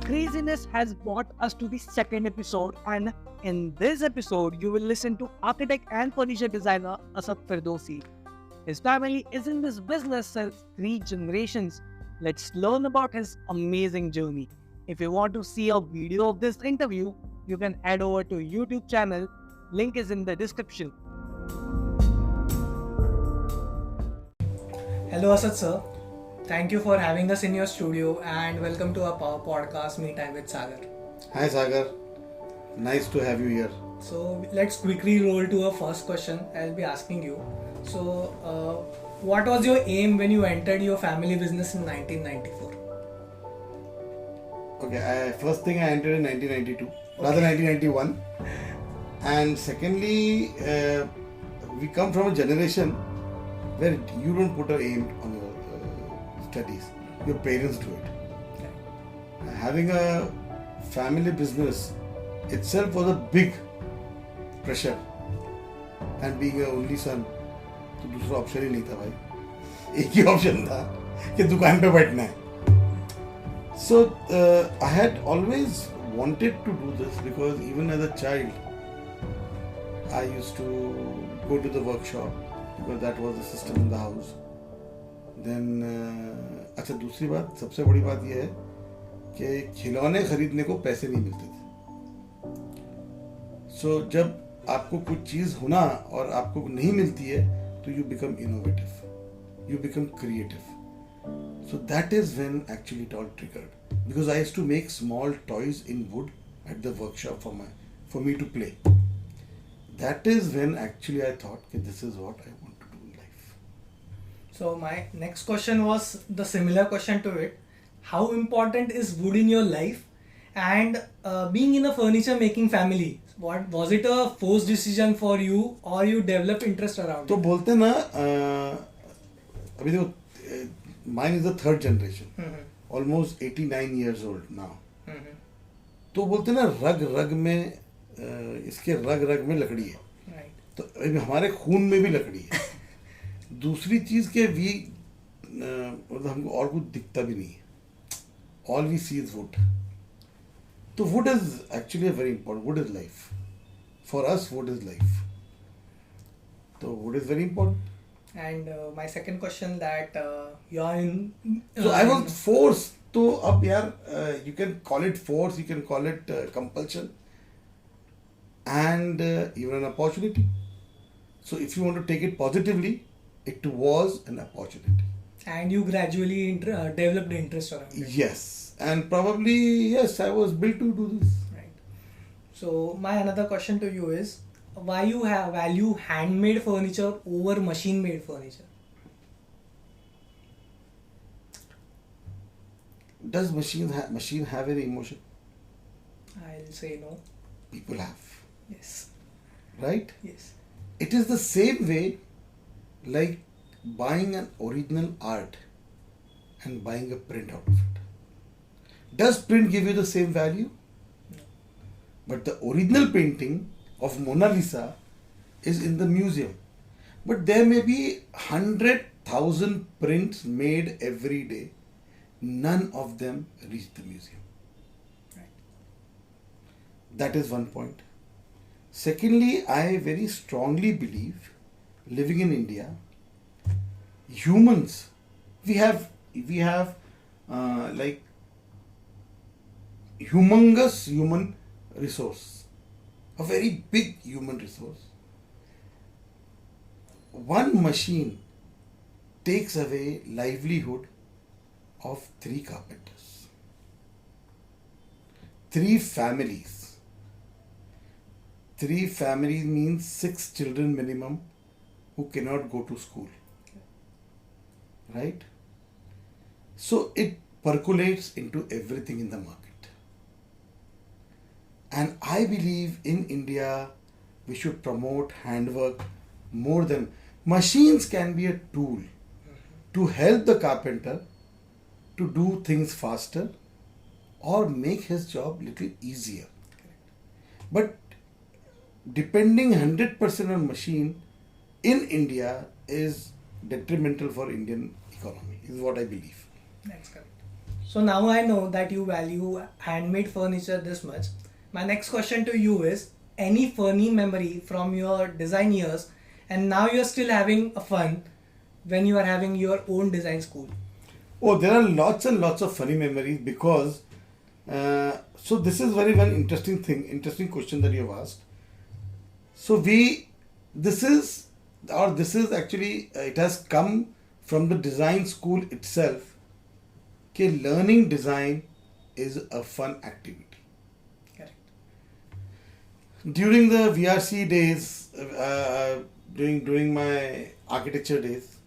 craziness has brought us to the second episode, and in this episode, you will listen to architect and furniture designer Asad Firdausi. His family is in this business since 3 generations. Let's learn about his amazing journey. If you want to see a video of this interview, you can head over to YouTube channel. Link is in the description. Hello Asad sir, thank you for having us in your studio and welcome to our podcast Me Time with Sagar. Hi Sagar, nice to have you here. So let's quickly roll to our first question. I'll be asking you. So what was your aim when you entered your family business in 1994? Okay, first thing I entered in 1992, rather 1991. And secondly, we come from a generation where you don't put an aim on your studies. Your parents do it. Having a family business itself was a big pressure. And being an only son, तो दूसरा option ही नहीं था भाई, एक ही option था कि दुकान पे बैठना है. So I had always wanted to do this because even as a child I used to go to the workshop because that was the system in the house. Then अच्छा, दूसरी बात, सबसे बड़ी बात यह है कि खिलौने खरीदने को पैसे नहीं मिलते थे. So जब आपको कुछ चीज़ होना और आपको नहीं मिलती है तो you become innovative, you become creative. So that is when actually it all triggered, because I used to make small toys in wood at the workshop for me to play. That is when actually I thought that this is what I want to do in life. So my next question was the similar question to it. How important is wood in your life? And being in a furniture making family, what was it a forced decision for you or you developed interest around तो it? बोलते ना अभी देखो, mine is the third generation, almost 89 years old now. तो बोलते ना रग रग में इसके रग रग में लकड़ी है. Right. तो अभी हमारे खून में भी लकड़ी है. दूसरी चीज के वी मतलब हमको और कुछ दिखता भी नहीं है. All we see is wood. तो wood is actually a very important. Wood is life. For us, wood is life. So wood is very important. And my second question that you are in. So I was forced. तो अब यार, you can call it force, you can call it compulsion, and even an opportunity. So if you want to take it positively, it was an opportunity. And you gradually developed interest around it. Yes, and probably yes, I was built to do this. Right. So my another question to you is, why you value handmade furniture over machine made furniture? Does machine have any emotion? I'll say no. People have, Yes. right? Yes. It is the same way like buying an original art and buying a print out of it. Does print give you the same value? No. But the original painting of Mona Lisa is in the museum. But there may be 100,000 prints made every day. None of them reach the museum. Right. That is one point. Secondly, I very strongly believe, living in India, humans, we have like humongous human resource, a very big human resource. One machine takes away livelihood of 3 carpenters, 3 families. 3 families means 6 children minimum who cannot go to school. Right? So it percolates into everything in the market. And I believe in India we should promote handwork more than machines. Can be a tool to help the carpenter to do things faster or make his job little easier. But depending 100% on machine in India is detrimental for Indian economy, is what I believe. That's correct. So now I know that you value handmade furniture this much. My next question to you is any funny memory from your design years and now you're still having a fun when you are having your own design school? Oh, there are lots and lots of funny memories because so this is very one interesting question that you have asked. So this is actually it has come from the design school itself. कि learning design is a fun activity. Correct. During the VRC days, during my architecture days,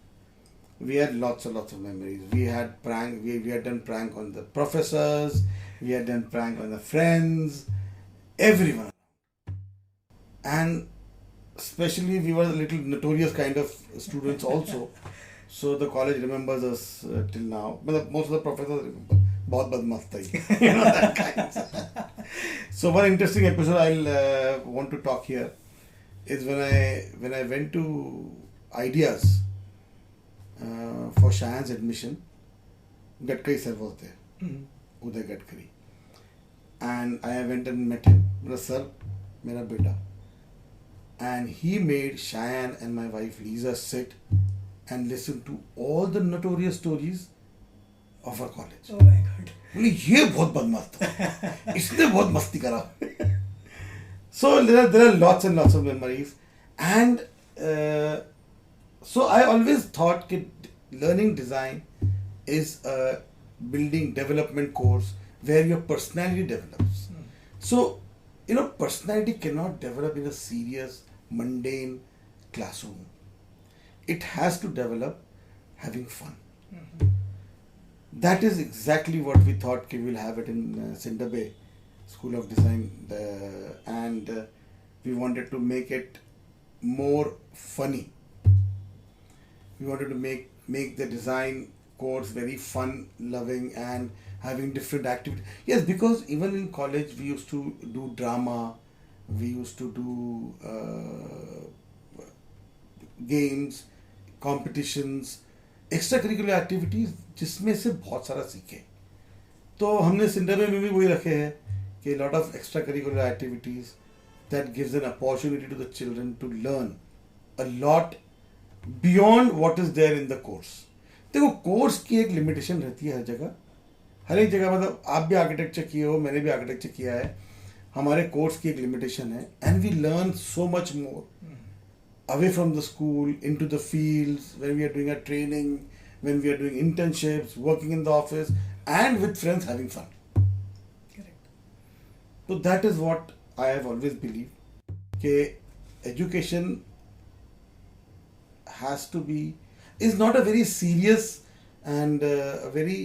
we had lots and lots of memories. We had we had done prank on the professors, we had done prank on the friends, everyone. And especially we were a little notorious kind of students also. So the college remembers us till now. But most of the professors remember. बहुत बदमाश था ये. You know that kind. So one interesting episode I'll want to talk here is when I went to Ideas for Shayan's admission. Gadkari sir was there. Uday Gadkari. And I went and met him. मेरा sir, मेरा बेटा. And he made Shayan and my wife Lisa sit and listen to all the notorious stories of our college. Oh my god. बोले ये बहुत बदमाश था, इसने बहुत मस्ती करा. So there are lots and lots of memories, and so I always thought that learning design is a building development course where your personality develops. So personality cannot develop in a serious, mundane classroom. It has to develop having fun. That is exactly what we thought we will have it in Cinder Bay School of Design, and we wanted to make it more funny. We wanted to make the design course very fun, loving, and having different activities. Yes, because even in college we used to do drama, we used to do games, competitions, extra curricular activities जिसमें से बहुत सारा सीखे. तो हमने cinder में भी वही रखे हैं कि lot of extra curricular activities that gives an opportunity to the children to learn a lot beyond what is there in the course. देखो कोर्स की एक लिमिटेशन रहती है हर एक जगह मतलब आप भी आर्किटेक्चर किए हो, मैंने भी आर्किटेक्चर किया है. हमारे कोर्स की एक लिमिटेशन है and we learn so much more away from the school, into the fields, when we are doing our training, when we are doing internships, working in the office, and with friends having fun. Correct. So that is what I have always believed. That education is not a very serious and a very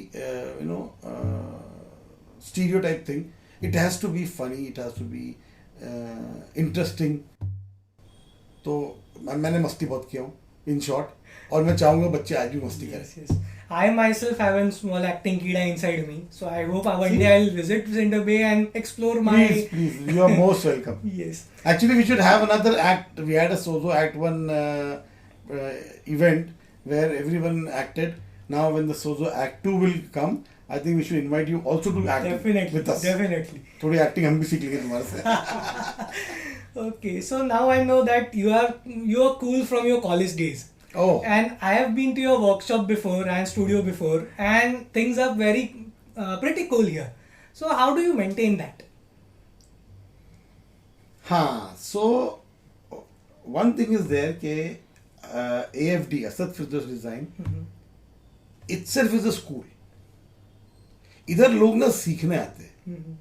stereotype thing. It has to be funny. It has to be interesting. तो मैंने मस्ती बहुत किया हूँ in short, और मैं चाहूँगा बच्चे आज भी मस्ती करें. Yes. I myself have a small acting kida inside me, so I hope one day I'll visit Cinder Bay and explore my. Please, you are most welcome. Yes. Actually, we should have another act. We had a Sozo Act One event where everyone acted. Now, when the Sozo Act Two will come, I think we should invite you also to act with us. Definitely. थोड़ी acting हम भी सीख लेंगे तुम्हारे से. Okay, so now I know that you're cool from your college days. Oh. And I have been to your workshop before and studio before, and things are very pretty cool here. So how do you maintain that? So one thing is there कि AFD, Asad Firdaus Design, itself is a school. इधर लोग ना सीखने आते हैं.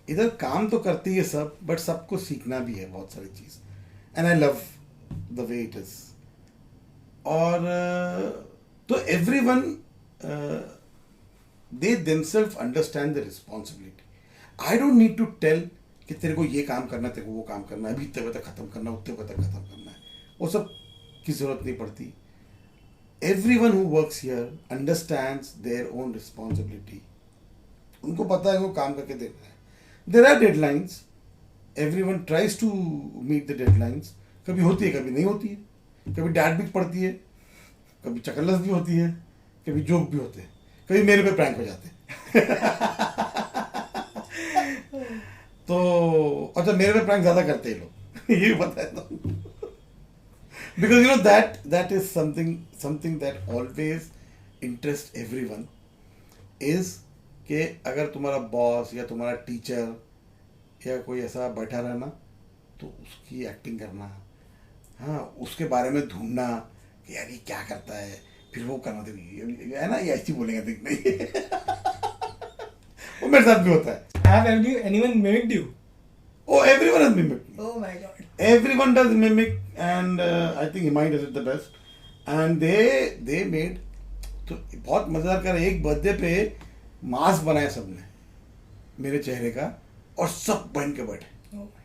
इधर काम तो करते ही है सब, बट सबको सीखना भी है बहुत सारी चीज़. And I love the way it is. और तो everyone they themselves understand the responsibility. I don't need to tell कि तेरे को ये काम करना है, तेरे को वो काम करना है, अभी इतने बजे तक खत्म करना है, उतने बजे तक खत्म करना है. वो सब की जरूरत नहीं पड़ती. Everyone who works here understands their own responsibility. उनको पता है वो काम करके देना है. There are deadlines. Everyone tries to meet the deadlines. कभी होती है, कभी नहीं होती है. कभी डांट भी पड़ती है, कभी चकल्लस भी होती है, कभी जोक भी होते हैं, कभी मेरे पे प्रैंक हो जाते तो अच्छा मेरे पे प्रैंक ज्यादा करते हैं लोग ये भी पता है तो because you know that is something that always interest everyone is कि अगर तुम्हारा बॉस या तुम्हारा टीचर या कोई ऐसा बैठा रहना तो उसकी एक्टिंग करना, हाँ उसके बारे में ढूंढना कि यार ये क्या करता है, फिर वो करना है ना, ये ऐसी बोलेंगे देख नहीं वो मेरे साथ भी होता है. Have anyone mimicked you? Oh, everyone has mimicked me. Oh my god. Everyone does mimic, and I think Himai does it the best. And they made तो बहुत मजेदार कर एक बर्थडे पे मास्क बनाया सबने मेरे चेहरे का और सब बन के बैठे. Oh my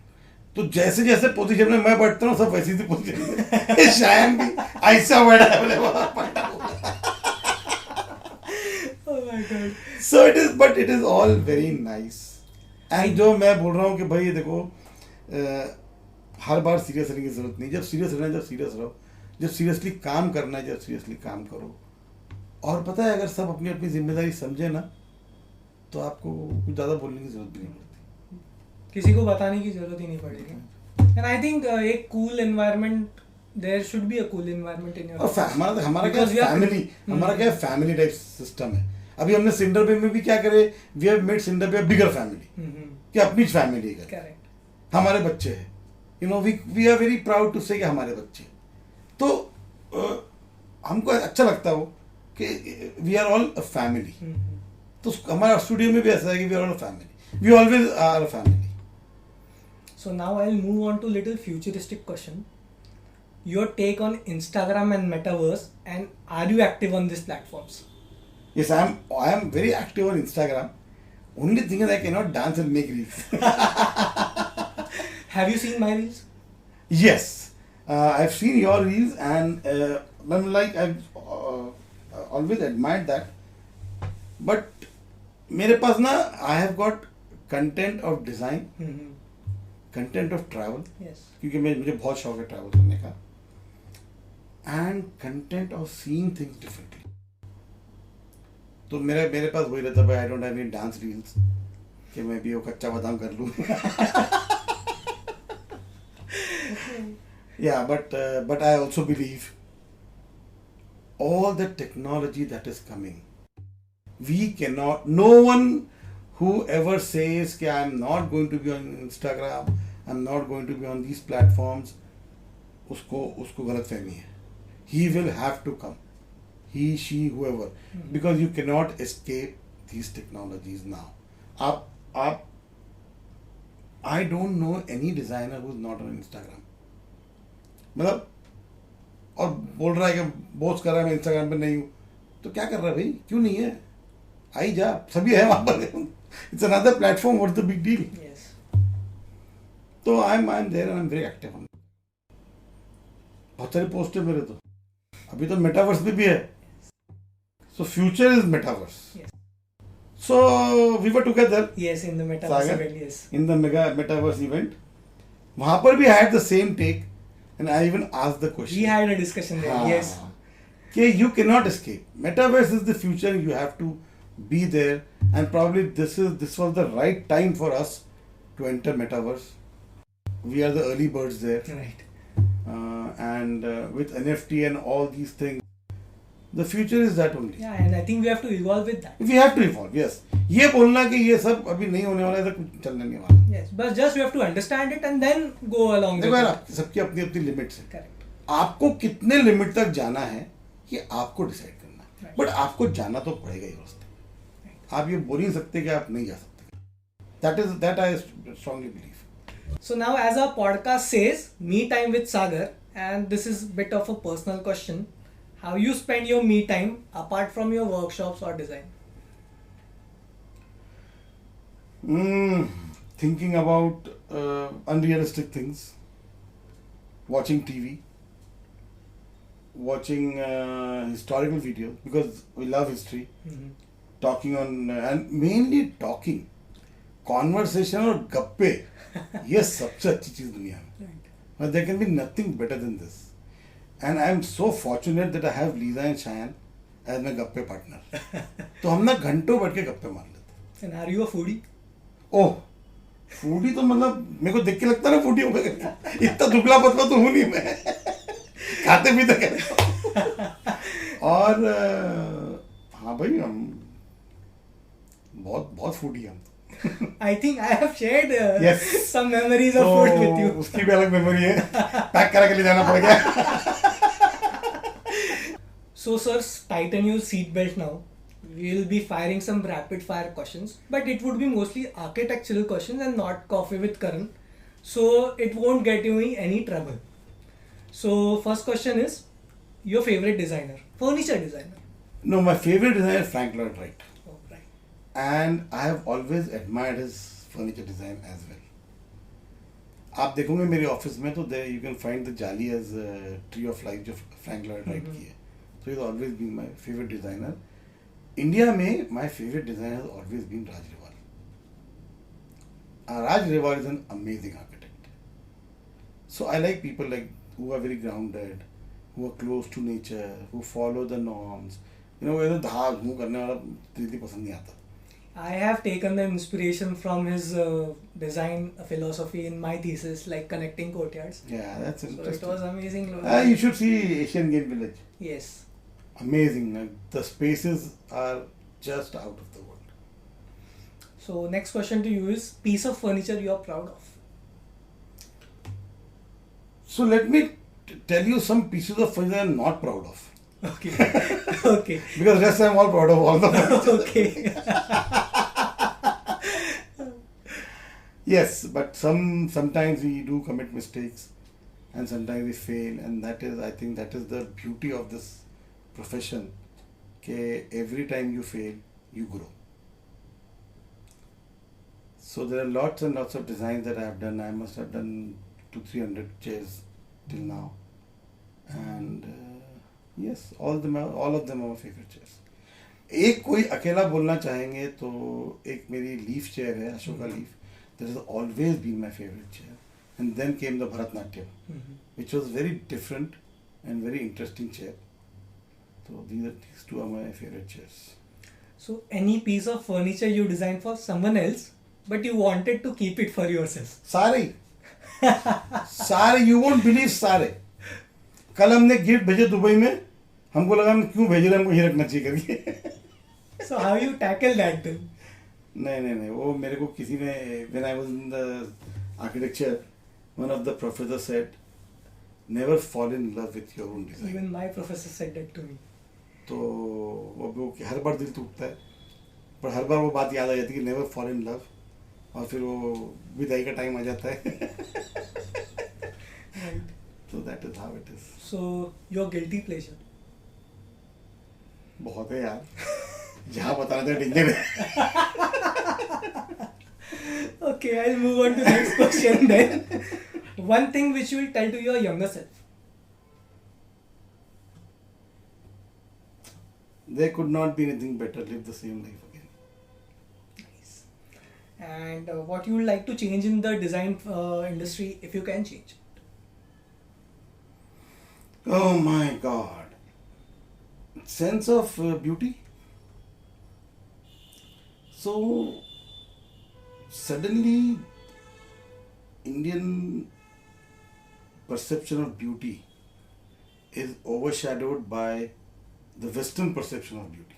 तो जैसे जैसे पोजीशन में मैं बैठता हूँ सब वैसी सी पोजीशन में शायद भी ऐसा बैठा है बोले वहाँ पलटा हुआ. Oh my god. So but it is all very nice. And जो मैं बोल रहा हूँ कि भाई देखो हर बार सीरियस रहने की जरूरत नहीं. जब सीरियस रहना है जब सीरियस रहो, जब सीरियसली काम करना है जब सीरियसली काम करो. और पता है अगर सब अपनी अपनी जिम्मेदारी समझे ना तो आपको कुछ ज़्यादा बोलने की जरूरत भी नहीं पड़ती. किसी को बताने की जरूरत ही नहीं पड़ेगी. And I think एक cool environment, there should be a cool environment in your और office. हमारा क्या Because we are- फैमिली, हमारा क्या फैमिली टाइप सिस्टम है. अभी हमने सिंडर पे में भी क्या करे, वी हैव मेड सिंडर पे बिगर फैमिली कि अपनी फैमिली है. Correct. हमारे बच्चे हैं, you know we are very proud to say कि हमारे बच्चे. तो हमको अच्छा लगता है वो कि we are all a family. तो हमारा स्टूडियो में भी ऐसा है कि we are all a family, we always are a family. So now I'll move on to little futuristic question. Your take on Instagram and Metaverse, and are you active on these platforms? Yes, I am very active on Instagram. Only thing is I cannot dance and make reels. Have you seen my reels? Yes, I've seen your reels and I'm like I've always admired that. But मेरे पास ना I have got content of design, content of travel, Yes. क्योंकि मुझे बहुत शौक है travel करने का, and content of seeing things differently. तो मेरे पास वही रहता है, I don't have any dance reels कि मैं भी वो कच्चा बादाम कर लूँ. Yeah, but I also believe all the technology that is coming, we cannot, no one who ever says कि I'm not going to be on Instagram, I'm not going to be on these platforms, उसको गलत फहमी है. He will have to come, he, she, whoever, because you cannot escape these technologies now. I don't know any designer who's not on Instagram. मतलब और बोल रहा है कि बोस कर रहा है मैं इंस्टाग्राम पे नहीं हूँ, तो क्या कर रहा है भाई, क्यों नहीं है, आई जा, सभी है वहाँ पर. It's another platform, what's the big deal. Yes. तो I am there and I am very active on. बहुत सारी पोस्ट है मेरे तो. अभी तो मेटावर्स भी है. So future is metaverse. Yes. So we were together Yes, in the Metaverse Sagar? event, yes. In the metaverse event. वहां पर भी I had the same take and I even asked the question. We had a discussion there. Yes. कि you cannot escape. Metaverse is the future. You have to be there, and probably this was the right time for us to enter metaverse. We are the early birds there, Right. and with NFT and all these things, the future is that only. Yeah, and I think we have to evolve with that. We have to evolve. Yes. ये बोलना कि ये सब अभी नहीं होने वाला है, तो कुछ चलने नहीं वाला. Yes, but just we have to understand it and then go along with देखो यार, it. सबकी अपनी अपनी लिमिट्स है. Correct. आपको कितने लिमिट तक जाना है ये आपको डिसाइड करना है. Right. बट आपको जाना तो पड़ेगा ही रास्ते. आप ये बोल ही नहीं सकते कि आप नहीं जा सकते. That I strongly believe. So now, as our podcast says, me time with Sagar, and this is a bit of a personal question. How you spend your me time apart from your workshops or design? Thinking about unrealistic things, watching TV, watching historical videos because we love history, talking on and mainly talking, conversation और गप्पे, ये सबसे अच्छी चीज दुनिया में. But there can be nothing better than this. And I am so fortunate that I have Lisa and Cheyenne as my गप्पे partner. तो हम ना घंटों बैठ के गप्पे मार लेते. And are you a foodie? Oh, foodie तो मतलब मेरे को देख के लगता है ना फूडी हो गया. इतना दुबला पतला तो हूँ नहीं मैं. खाते पीते कहते. और हाँ भाई, हम बहुत बहुत फूडी हम. I think I have shared Yes. some memories of food with you. उसकी भी अलग मेमोरी है. पैक करा के ले जाना पड़ेगा. So, sirs, tighten your seatbelt now. We will be firing some rapid fire questions, but it would be mostly architectural questions and not coffee with Karan. So, it won't get you in any trouble. So, first question is your favorite designer, furniture designer. No, my favorite designer is Frank Lloyd Wright. Oh, right. And I have always admired his furniture design as well. आप देखोगे मेरे office में तो there you can find the जाली as tree of life जो Frank Lloyd Wright की है. So he's always been my favorite designer. India में my favorite designer has always been Raj Rewal. Raj Rewal is an amazing architect. So I like people like who are very grounded, who are close to nature, who follow the norms. You know, ऐसे धाग मुँह करने वाला जल्दी पसंद नहीं आता. I have taken the inspiration from his design philosophy in my thesis, like connecting courtyards. Yeah, that's So it interesting. was amazing. You should see Asian Game Village. Yes. Amazing. Like, the spaces are just out of the world. So next question to you is piece of furniture you are proud of. So let me tell you some pieces of furniture I'm not proud of. Okay. Okay. Because rest I'm all proud of all the furniture. Okay. Yes, but sometimes we do commit mistakes and sometimes we fail, and that is, I think that is the beauty of this profession. Okay, every time you fail, you grow. So there are lots and lots of designs that I have done. I must have done 200-300 chairs till now, and yes, all of them are my favorite chairs. एक कोई अकेला बोलना चाहेंगे तो एक मेरी leaf chair है, Ashoka leaf. That has always been my favorite chair. And then came the Bharatnatyam, which was very different and very interesting chair. So these two are my favorite chairs. So any piece of furniture you designed for someone else, but you wanted to keep it for yourself. सारे you won't believe सारे. कल हमने gift भेजे Dubai में, हमको लगा हम क्यों भेज रहे हैं, हमको ही रखना चाहिए करके. So how you tackle that then? नहीं, वो मेरे को किसी ने, when I was in the architecture, one of the professors said, never fall in love with your own design. Even my professor said that to me. तो वो हर बार दिल टूटता है, पर हर बार वो बात याद आ जाती है कि never fall in love, और फिर वो विदाई का टाइम आ जाता है. Right. So that is how it is. So your guilty pleasure. बहुत है यार, जहाँ बताना था डेंजर है. Okay, I'll move on to the next question then. One thing which you will tell to your younger self. There could not be anything better. Live the same life again. Nice. And what you would like to change in the design industry if you can change? Oh my God. Sense of beauty. So suddenly Indian perception of beauty is overshadowed by the Western perception of beauty,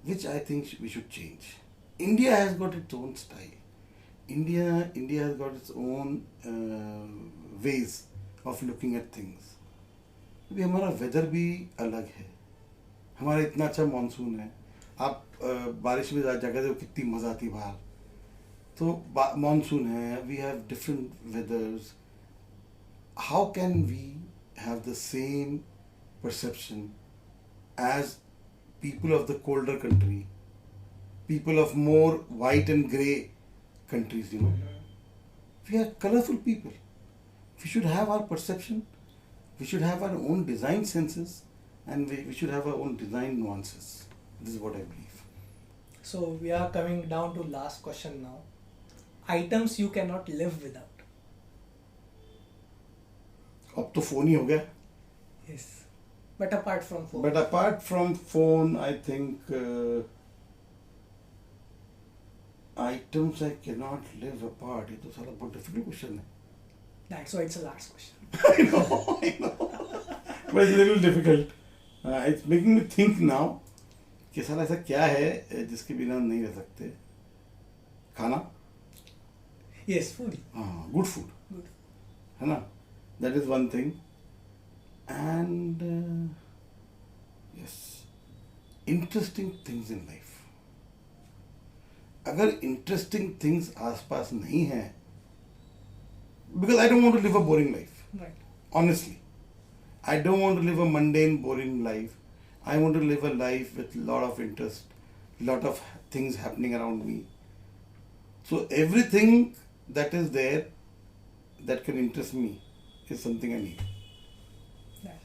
which I think we should change. India has got its own style. India has got its own ways of looking at things. अभी हमारा weather भी अलग है. हमारा इतना अच्छा monsoon है, आप बारिश में जाकर देखो कितनी मज़ा आती बाहर. तो मानसून है, we have different weathers. How can we have the same perception as people of the colder country, people of more white and grey countries, you know. We are colorful people. We should have our perception, we should have our own design senses, and we should have our own design nuances. This is what I believe. So we are coming down to last question now. Items you cannot live without. अब तो phone ही हो गया. Yes. But apart from phone. But apart from phone, I think items I cannot live apart. ये तो साला बहुत difficult question है. That's why it's the last question. I know. But it's a little difficult. It's making me think now कि साला ऐसा क्या है जिसके बिना हम नहीं रह सकते. खाना. Yes, food. हाँ, good food. Good. है ना? That is one thing. And yes, interesting things in life. अगर interesting things आसपास नहीं है, because I don't want to live a boring life. Right. Honestly, I don't want to live a mundane, boring life. I want to live a life with lot of interest, lot of things happening around me. So everything that is there that can interest me is something I need. That's